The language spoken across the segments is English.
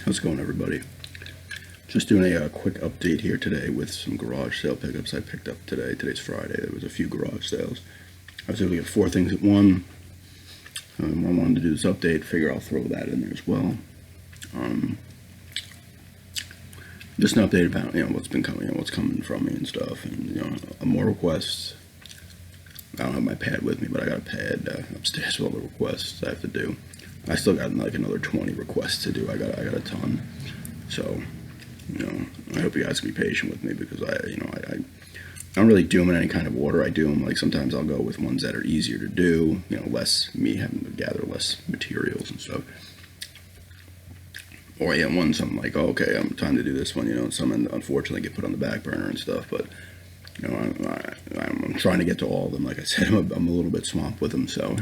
How's it going, everybody? Just doing a quick update here today with some garage sale pickups I picked up today. Today's Friday. There was a few garage sales. I was able to get 4 things at one. I wanted to do this update. Figure I'll throw that in there as well. Just an update about what's been coming, what's coming from me and stuff, and more requests. I don't have my pad with me, but I got a pad upstairs with all the requests I have to do. I still got like another 20 requests to do. I got a ton. So, I hope you guys can be patient with me because I don't really do them in any kind of order. I do them like sometimes I'll go with ones that are easier to do. Less me having to gather less materials and stuff. Or ones I'm like, oh, okay, I'm time to do this one. Some unfortunately get put on the back burner and stuff, but I'm trying to get to all of them. Like I said, I'm a little bit swamped with them, so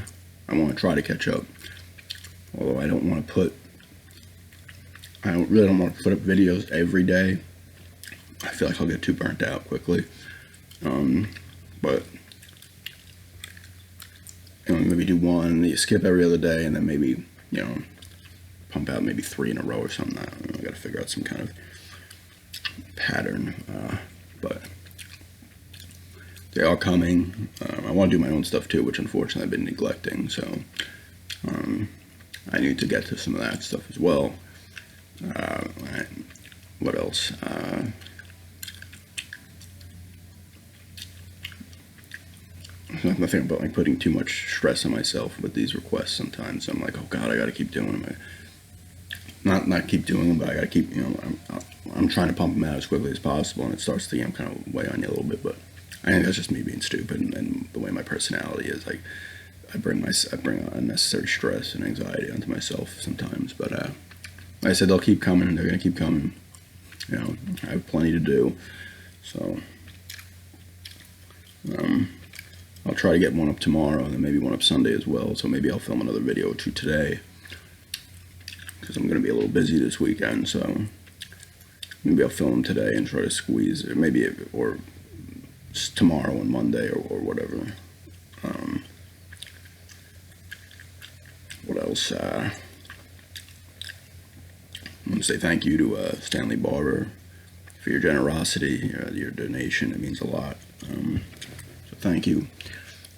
I want to try to catch up. Although I really don't want to put up videos every day. I feel like I'll get too burnt out quickly. But maybe do one, you skip every other day, and then maybe pump out maybe 3 in a row or something. I got to figure out some kind of pattern. But they are coming. I want to do my own stuff too, which unfortunately I've been neglecting. So I need to get to some of that stuff as well. What else? Nothing about like putting too much stress on myself with these requests. Sometimes I'm like, oh God, I got to keep doing them. Not keep doing them, but I got to keep. I'm trying to pump them out as quickly as possible, and it starts to kind of weigh on you a little bit. But I think that's just me being stupid and the way my personality is. Like I bring unnecessary stress and anxiety onto myself sometimes. But like I said, they'll keep coming, and they're gonna keep coming. I have plenty to do, so I'll try to get one up tomorrow, and then maybe one up Sunday as well. So maybe I'll film another video or 2 today, because I'm gonna be a little busy this weekend. So maybe I'll film them today and try to squeeze it, or tomorrow and Monday or whatever. What else? I want to say thank you to Stanley Barber for your generosity, your donation. It means a lot. So thank you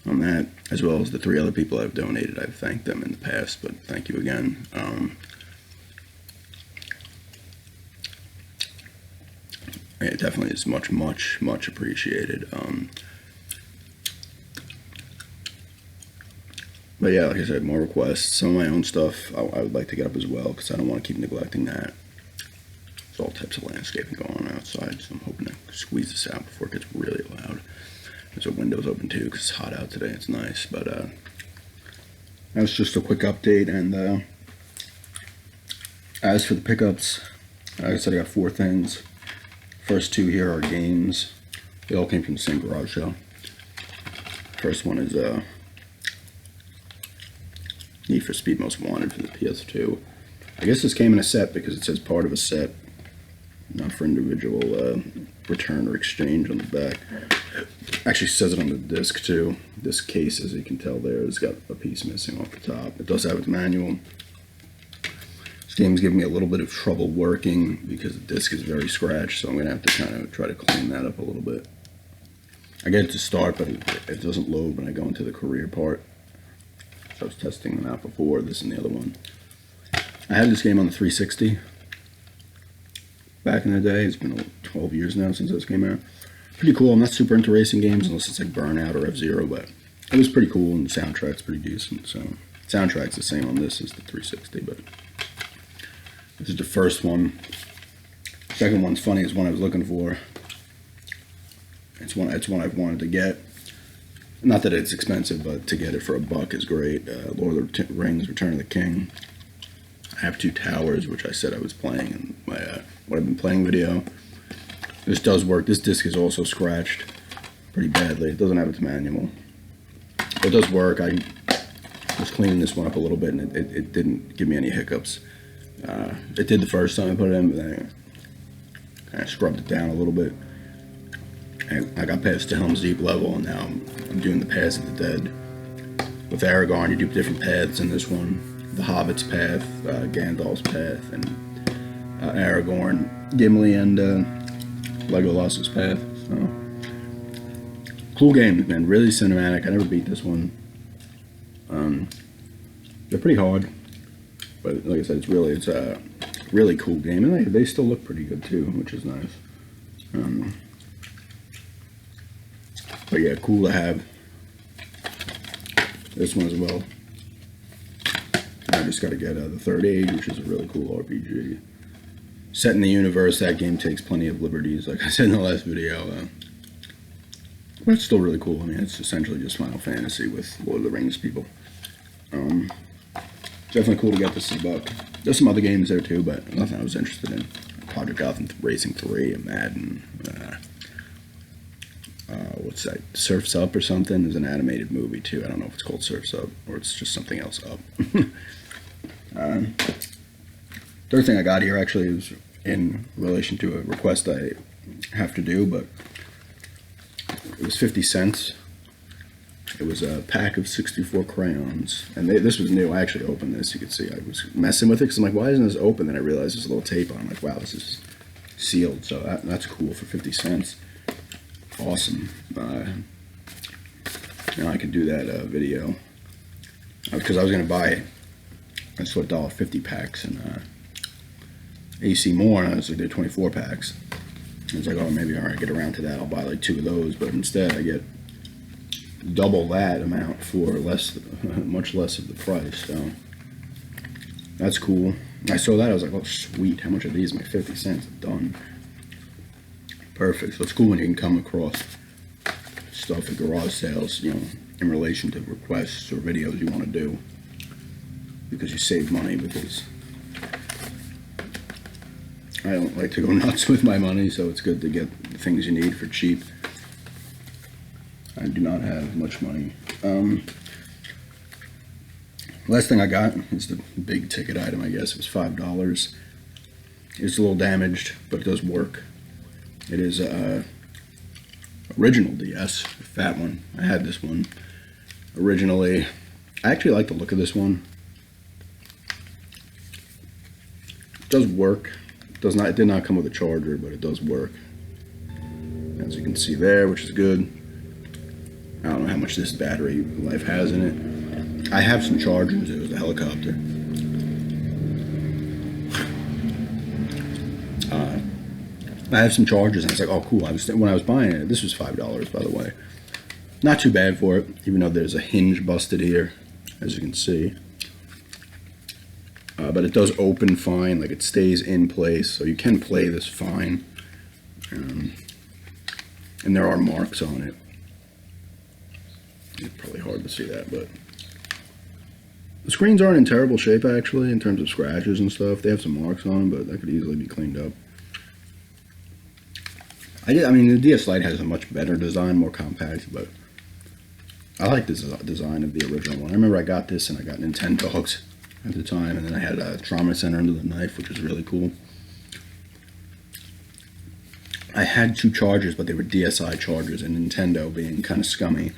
on that, as well as the 3 other people I've donated. I've thanked them in the past, but thank you again. It definitely is much, much, much appreciated. But yeah, like I said, more requests. Some of my own stuff I would like to get up as well, because I don't want to keep neglecting that. There's all types of landscaping going on outside, so I'm hoping to squeeze this out before it gets really loud. There's a windows open too, because it's hot out today. It's nice. But that was just a quick update. And as for the pickups, like I said, I got 4 things. First 2 here are games. They all came from the same garage sale. First one is Need for Speed Most Wanted for the PS2. I guess this came in a set because it says part of a set, not for individual return or exchange on the back. Actually says it on the disc too. This case, as you can tell there, has got a piece missing off the top. It does have its manual. This game's giving me a little bit of trouble working because the disc is very scratched, so I'm gonna have to kind of try to clean that up a little bit. I get it to start, but it doesn't load when I go into the career part. So I was testing them out before, this and the other one. I had this game on the 360 back in the day. It's been 12 years now since this came out. Pretty cool. I'm not super into racing games unless it's like Burnout or F-Zero, but it was pretty cool, and the soundtrack's pretty decent. So soundtrack's the same on this as the 360, but this is the first one. Second one's funny. It's one I was looking for. It's one I've wanted to get. Not that it's expensive, but to get it for $1 is great. Lord of the Rings: Return of the King. I have 2 towers, which I said I was playing in my what I've been playing video. This does work. This disc is also scratched pretty badly. It doesn't have its manual. It does work. I was cleaning this one up a little bit, and it didn't give me any hiccups. It did the first time I put it in, but then I kind of scrubbed it down a little bit. I got past the Helm's Deep level, and now I'm doing the Paths of the Dead. With Aragorn, you do different paths in this one. The Hobbit's path, Gandalf's path, and Aragorn, Gimli, and Legolas's Path. So cool game, man. Really cinematic. I never beat this one. They're pretty hard, but like I said, it's a really cool game, and they still look pretty good too, which is nice. But yeah, cool to have this one as well. I just got to get The Third Age, which is a really cool RPG. Set in the universe, that game takes plenty of liberties, like I said in the last video. But it's still really cool. I mean, it's essentially just Final Fantasy with Lord of the Rings people. Definitely cool to get this as a buck. There's some other games there too, but nothing I was interested in. Project Gotham Racing 3, and Madden. What's that? Surf's Up or something? There's an animated movie too. I don't know if it's called Surf's Up or it's just something else up. Third thing I got here actually is in relation to a request I have to do, but it was 50 cents. It was a pack of 64 crayons, and this was new. I actually opened this. You can see I was messing with it because I'm like, why isn't this open? Then I realized there's a little tape on it. I'm like, wow, this is sealed. So that's cool for 50 cents. Awesome. Now I can do that video because I was going to buy, I saw $1.50 packs and AC Moore, and I was like, they're 24 packs. I was like, oh, maybe all right, get around to that. I'll buy like 2 of those, but instead I get double that amount for much less of the price. So that's cool. I saw that, I was like, oh sweet, how much are these? I'm like, 50 cents, done. Perfect. So it's cool when you can come across stuff at garage sales, you know, in relation to requests or videos you want to do, because you save money. Because I don't like to go nuts with my money, so it's good to get the things you need for cheap. I do not have much money. Last thing I got is the big ticket item, I guess. It was $5. It's a little damaged, but it does work. It is a original DS, a fat one. I had this one originally. I actually like the look of this one. It does work. It did not come with a charger, but it does work. As you can see there, which is good. I don't know how much this battery life has in it. I have some chargers. It was a helicopter. I have some chargers, and I was like, oh, cool. When I was buying it, this was $5, by the way. Not too bad for it, even though there's a hinge busted here, as you can see. But it does open fine, like it stays in place, so you can play this fine. And there are marks on it. It's probably hard to see that, but the screens aren't in terrible shape, actually, in terms of scratches and stuff. They have some marks on them, but that could easily be cleaned up. I mean, the DS Lite has a much better design, more compact, but I like the design of the original one. I remember I got this, and I got Nintendogs at the time, and then I had a Trauma Center under the knife, which was really cool. I had 2 chargers, but they were DSi chargers, and Nintendo being kind of scummy.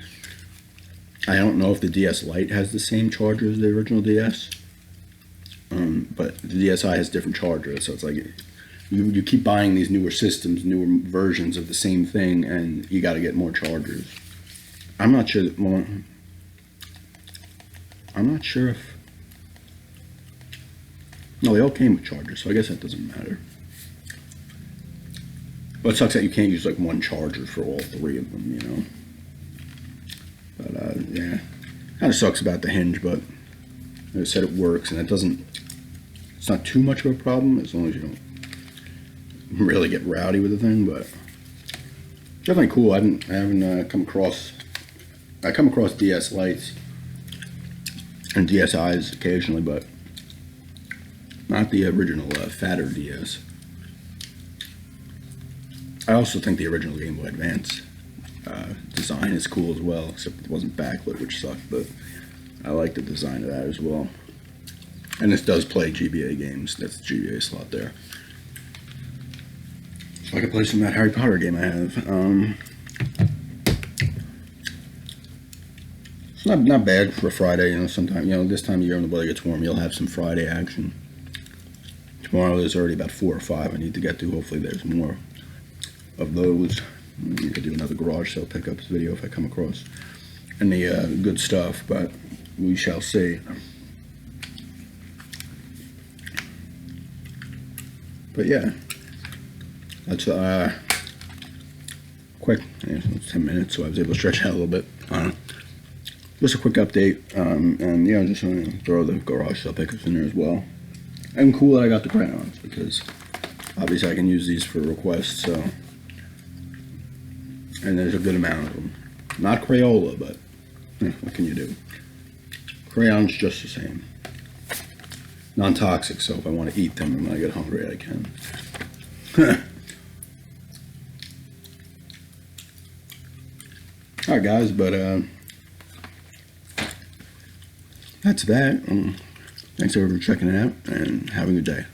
I don't know if the DS Lite has the same charger as the original DS, but the DSi has different chargers, so it's like you keep buying these newer systems, newer versions of the same thing, and you got to get more chargers. I'm not sure. I'm not sure if. No, they all came with chargers, so I guess that doesn't matter. But it sucks that you can't use like one charger for all 3 of them, you know. But yeah, kind of sucks about the hinge, but like I said, it works, and it doesn't. It's not too much of a problem as long as you don't really get rowdy with the thing. But definitely cool. I haven't come across. I come across DS Lites and DSIs occasionally, but not the original fatter DS. I also think the original Game Boy Advance design is cool as well, except it wasn't backlit, which sucked, but I like the design of that as well. And this does play GBA games. That's the GBA slot there. So I can play some of that Harry Potter game I have. It's not bad for a Friday, you know. Sometimes, you know, this time of year when the weather gets warm, you'll have some Friday action. Tomorrow there's already about 4 or 5 I need to get to. Hopefully there's more of those. I need to do another garage sale pickups video if I come across any good stuff, but we shall see. But yeah, that's quick. Yeah, 10 minutes, so I was able to stretch out a little bit. Just a quick update, and yeah, just want to throw the garage sale pickups in there as well. And cool that I got the crayons, because obviously I can use these for requests. So, and there's a good amount of them. Not Crayola, but what can you do? Crayons just the same. Non-toxic, so if I want to eat them and when I get hungry, I can. Alright guys, but that's that. Thanks everyone for checking it out, and have a good day.